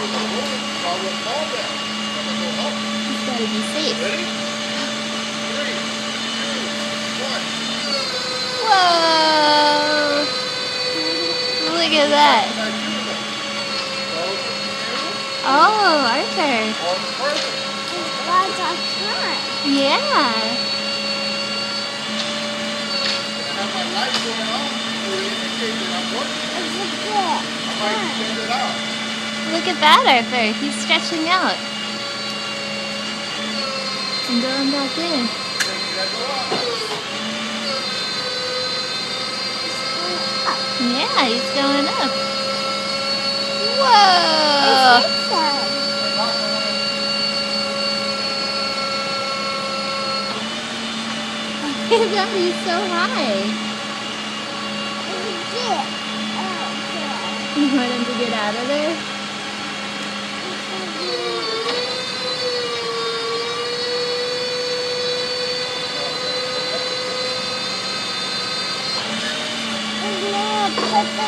He's gotta be safe. Ready? 3, 2, 1. Whoa! Look at that. Oh, Arthur. Lots of time. Yeah. I have my light going on to indicate that I'm working. It's a good. I might turn it out. Look at that, Arthur. He's stretching out. And going back in. Yeah, he's going up. Whoa! He's so high. You want him to get out of there? Put the